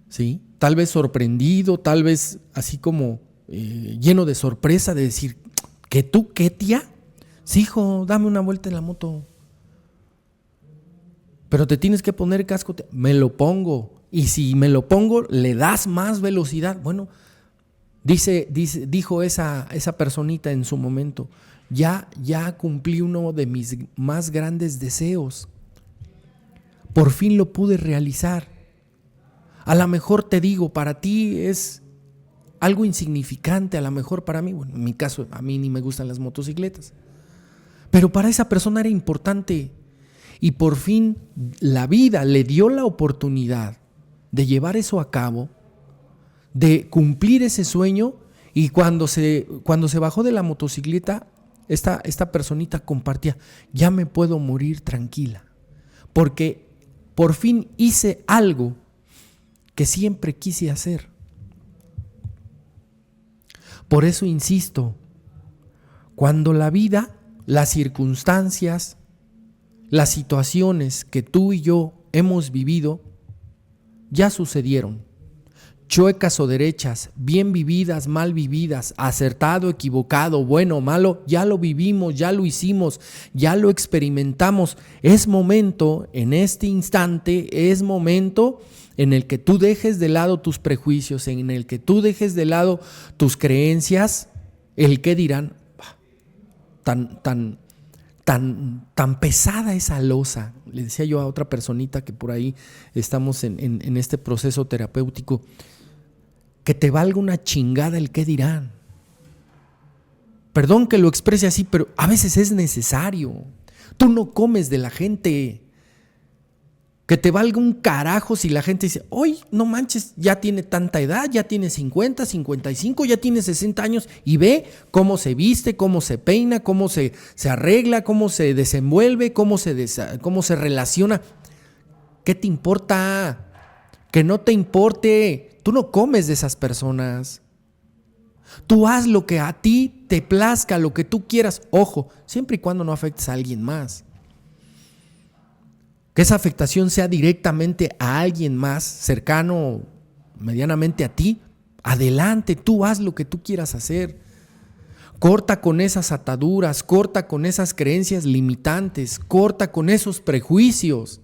¿Sí? Tal vez sorprendido, tal vez así como lleno de sorpresa de decir, ¿qué tú, qué tía? Sí, hijo, dame una vuelta en la moto. Pero te tienes que poner casco. Me lo pongo. Y si me lo pongo, le das más velocidad. Bueno, dijo esa personita en su momento, ya cumplí uno de mis más grandes deseos. Por fin lo pude realizar. A lo mejor te digo, para ti es algo insignificante, a lo mejor para mí, bueno, en mi caso, a mí ni me gustan las motocicletas. Pero para esa persona era importante. Y por fin la vida le dio la oportunidad de llevar eso a cabo, de cumplir ese sueño. Y cuando se bajó de la motocicleta, esta personita compartía, ya me puedo morir tranquila, porque por fin hice algo que siempre quise hacer. Por eso insisto, cuando la vida, las circunstancias, las situaciones que tú y yo hemos vivido ya sucedieron, chuecas o derechas, bien vividas, mal vividas, acertado, equivocado, bueno o malo, ya lo vivimos, ya lo hicimos, ya lo experimentamos. Es momento, en este instante, es momento en el que tú dejes de lado tus prejuicios, en el que tú dejes de lado tus creencias, el qué dirán. Tan pesada esa losa. Le decía yo a otra personita que por ahí estamos en este proceso terapéutico, que te valga una chingada el qué dirán. Perdón que lo exprese así, pero a veces es necesario. Tú no comes de la gente. Que te valga un carajo si la gente dice, oye, no manches, ya tiene tanta edad, ya tiene 50, 55, ya tiene 60 años y ve cómo se viste, cómo se peina, cómo se arregla, cómo se desenvuelve, cómo se relaciona. ¿Qué te importa? Que no te importe. Tú no comes de esas personas. Tú haz lo que a ti te plazca, lo que tú quieras. Ojo, siempre y cuando no afectes a alguien más. Que esa afectación sea directamente a alguien más cercano, medianamente a ti. Adelante, tú haz lo que tú quieras hacer. Corta con esas ataduras, corta con esas creencias limitantes, corta con esos prejuicios.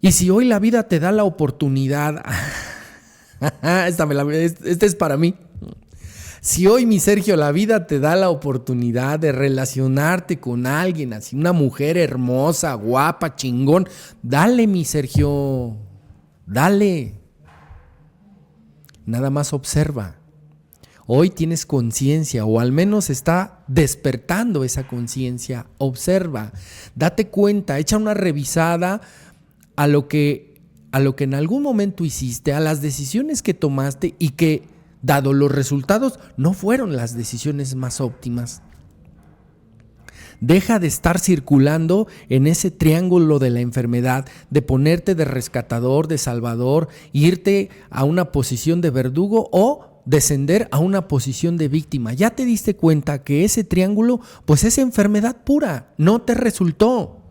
Y si hoy la vida te da la oportunidad, esta es para mí. Si hoy, mi Sergio, la vida te da la oportunidad de relacionarte con alguien así, una mujer hermosa, guapa, chingón, dale, mi Sergio, dale. Nada más observa Hoy tienes conciencia, o al menos está despertando esa conciencia. Observa, date cuenta, echa una revisada a lo que en algún momento hiciste, a las decisiones que tomaste y que, dado los resultados, no fueron las decisiones más óptimas. Deja de estar circulando en ese triángulo de la enfermedad, de ponerte de rescatador, de salvador, irte a una posición de verdugo o descender a una posición de víctima. Ya te diste cuenta que ese triángulo, pues es enfermedad pura, no te resultó.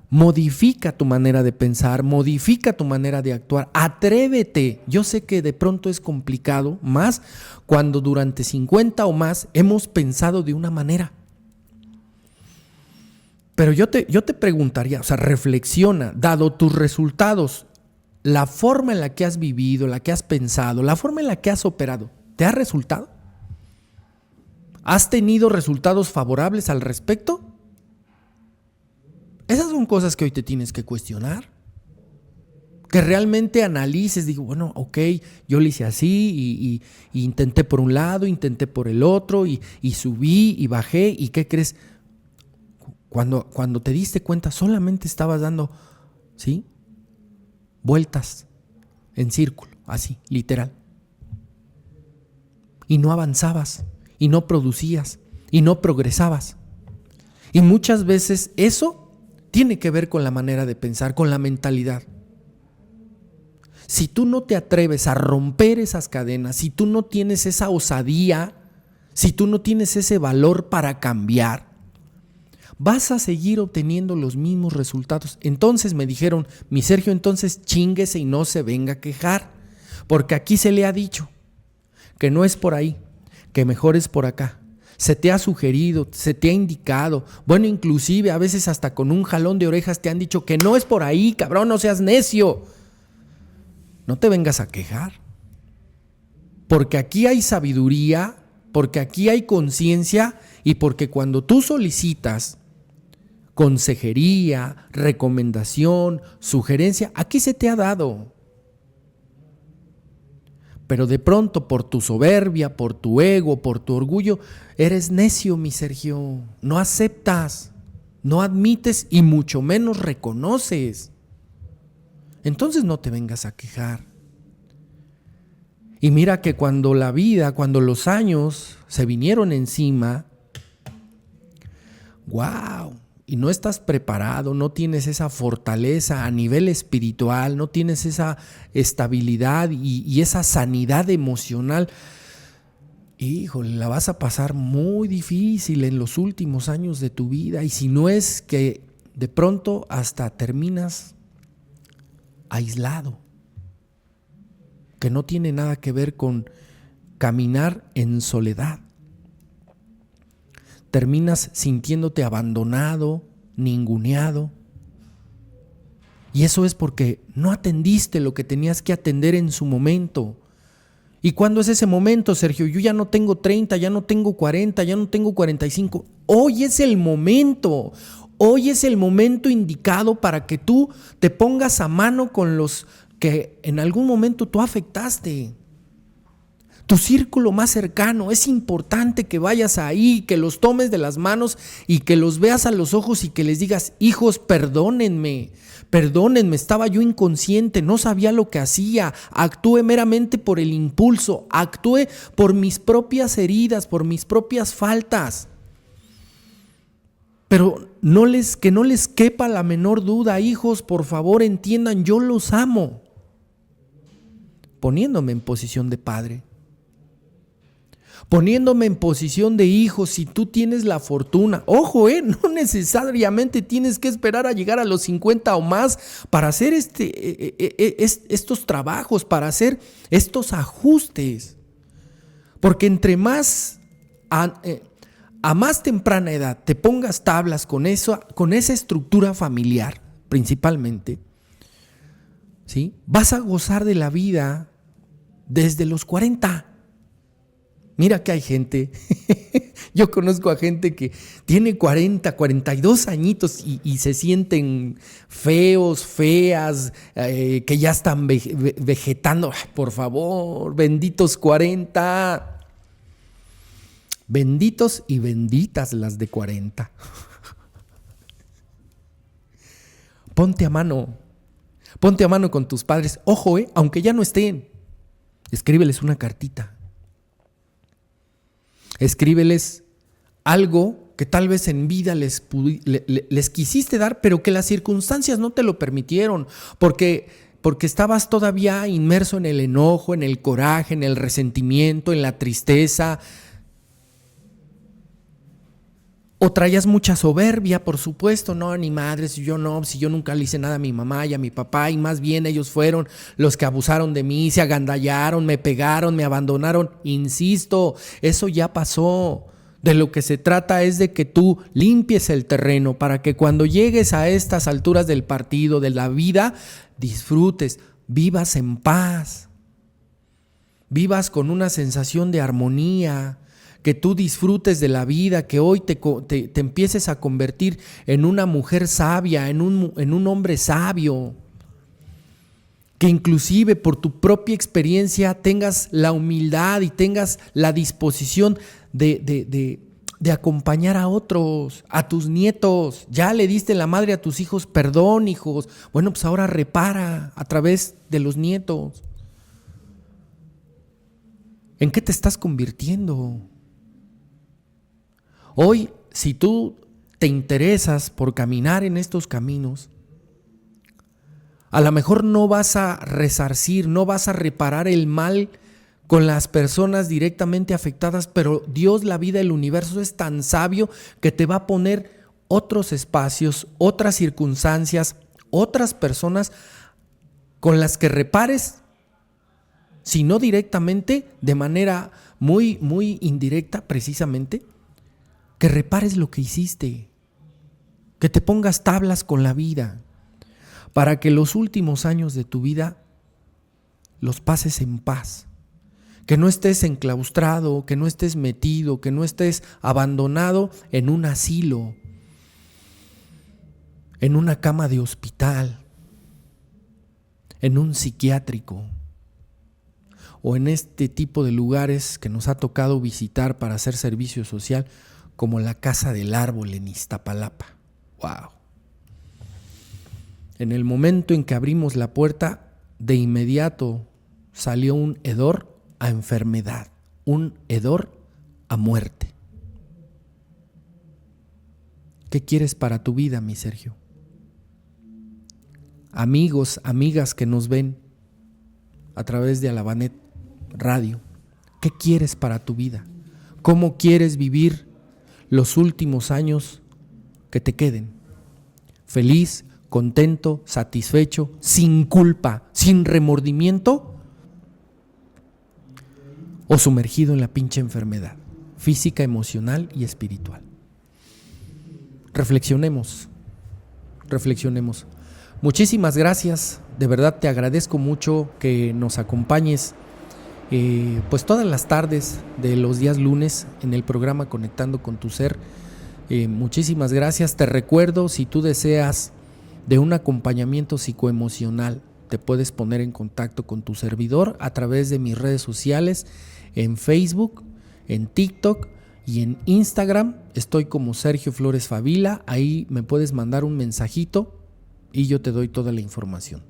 Modifica tu manera de pensar, modifica tu manera de actuar, atrévete. Yo sé que de pronto es complicado, más cuando durante 50 o más hemos pensado de una manera. Pero yo te preguntaría, o sea, reflexiona, dado tus resultados, la forma en la que has vivido, la que has pensado, la forma en la que has operado, ¿te ha resultado? ¿Has tenido resultados favorables al respecto? Esas son cosas que hoy te tienes que cuestionar, que realmente analices, digo, bueno, ok, yo lo hice así y intenté por un lado, intenté por el otro y subí y bajé y ¿qué crees? Cuando te diste cuenta solamente estabas dando, ¿sí?, vueltas en círculo, así, literal. Y no avanzabas, y no producías, y no progresabas. Y muchas veces eso tiene que ver con la manera de pensar, con la mentalidad. Si tú no te atreves a romper esas cadenas, si tú no tienes esa osadía, si tú no tienes ese valor para cambiar, vas a seguir obteniendo los mismos resultados. Entonces me dijeron, mi Sergio, entonces chínguese y no se venga a quejar, porque aquí se le ha dicho que no es por ahí, que mejor es por acá. Se te ha sugerido, se te ha indicado, bueno, inclusive a veces hasta con un jalón de orejas te han dicho que no es por ahí, cabrón, no seas necio. No te vengas a quejar, porque aquí hay sabiduría, porque aquí hay conciencia y porque cuando tú solicitas consejería, recomendación, sugerencia, aquí se te ha dado. Pero de pronto por tu soberbia, por tu ego, por tu orgullo, eres necio, mi Sergio. No aceptas, no admites y mucho menos reconoces. Entonces no te vengas a quejar. Y mira que cuando la vida, cuando los años se vinieron encima, ¡wow! Y no estás preparado, no tienes esa fortaleza a nivel espiritual, no tienes esa estabilidad y esa sanidad emocional, híjole, la vas a pasar muy difícil en los últimos años de tu vida. Y si no es que de pronto hasta terminas aislado, que no tiene nada que ver con caminar en soledad. Terminas sintiéndote abandonado, ninguneado. Y eso es porque no atendiste lo que tenías que atender en su momento. ¿Y cuándo es ese momento, Sergio? Yo ya no tengo 30, ya no tengo 40, ya no tengo 45. Hoy es el momento. Hoy es el momento indicado para que tú te pongas a mano con los que en algún momento tú afectaste. Tu círculo más cercano, es importante que vayas ahí, que los tomes de las manos y que los veas a los ojos y que les digas, hijos, perdónenme, estaba yo inconsciente, no sabía lo que hacía, actué meramente por el impulso, actué por mis propias heridas, por mis propias faltas. Pero que no les quepa la menor duda, hijos, por favor entiendan, yo los amo, poniéndome en posición de padre. Poniéndome en posición de hijo, si tú tienes la fortuna, ojo, no necesariamente tienes que esperar a llegar a los 50 o más para hacer estos trabajos, para hacer estos ajustes, porque entre más a más temprana edad te pongas tablas con esa estructura familiar, principalmente, ¿sí?, vas a gozar de la vida desde los 40. Mira que hay gente, yo conozco a gente que tiene 40, 42 añitos y se sienten feos, feas, que ya están vegetando. Ay, por favor, benditos 40. Benditos y benditas las de 40. Ponte a mano con tus padres. Ojo, aunque ya no estén, escríbeles una cartita. Escríbeles algo que tal vez en vida les quisiste dar, pero que las circunstancias no te lo permitieron, porque estabas todavía inmerso en el enojo, en el coraje, en el resentimiento, en la tristeza. O traías mucha soberbia, por supuesto, no, ni madre, si yo nunca le hice nada a mi mamá y a mi papá, y más bien ellos fueron los que abusaron de mí, se agandallaron, me pegaron, me abandonaron. Insisto, eso ya pasó. De lo que se trata es de que tú limpies el terreno para que cuando llegues a estas alturas del partido, de la vida, disfrutes, vivas en paz, vivas con una sensación de armonía, que tú disfrutes de la vida, que hoy te empieces a convertir en una mujer sabia, en un hombre sabio, que inclusive por tu propia experiencia tengas la humildad y tengas la disposición de acompañar a otros, a tus nietos. Ya le diste la madre a tus hijos, perdón, hijos. Bueno, pues ahora repara a través de los nietos. ¿En qué te estás convirtiendo? Hoy, si tú te interesas por caminar en estos caminos, a lo mejor no vas a resarcir, no vas a reparar el mal con las personas directamente afectadas, pero Dios, la vida, el universo es tan sabio que te va a poner otros espacios, otras circunstancias, otras personas con las que repares, si no directamente, de manera muy, muy indirecta precisamente, que repares lo que hiciste, que te pongas tablas con la vida, para que los últimos años de tu vida los pases en paz, que no estés enclaustrado, que no estés metido, que no estés abandonado en un asilo, en una cama de hospital, en un psiquiátrico, o en este tipo de lugares que nos ha tocado visitar para hacer servicio social, como la Casa del Árbol en Iztapalapa. ¡Wow! En el momento en que abrimos la puerta, de inmediato salió un hedor a enfermedad, un hedor a muerte. ¿Qué quieres para tu vida, mi Sergio? Amigos, amigas que nos ven a través de Alabanet Radio, ¿qué quieres para tu vida? ¿Cómo quieres vivir los últimos años que te queden? ¿Feliz, contento, satisfecho, sin culpa, sin remordimiento? ¿O sumergido en la pinche enfermedad física, emocional y espiritual? Reflexionemos. Muchísimas gracias, de verdad te agradezco mucho que nos acompañes pues todas las tardes de los días lunes en el programa Conectando con tu Ser. Muchísimas gracias. Te recuerdo, si tú deseas de un acompañamiento psicoemocional, te puedes poner en contacto con tu servidor a través de mis redes sociales, en Facebook, en TikTok y en Instagram. Estoy como Sergio Flores Favila, ahí me puedes mandar un mensajito y yo te doy toda la información.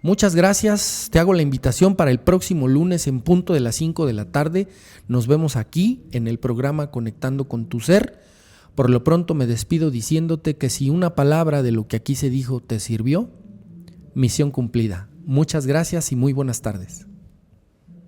Muchas gracias, te hago la invitación para el próximo lunes en punto de las 5 de la tarde. Nos vemos aquí en el programa Conectando con tu Ser. Por lo pronto me despido diciéndote que si una palabra de lo que aquí se dijo te sirvió, misión cumplida. Muchas gracias y muy buenas tardes.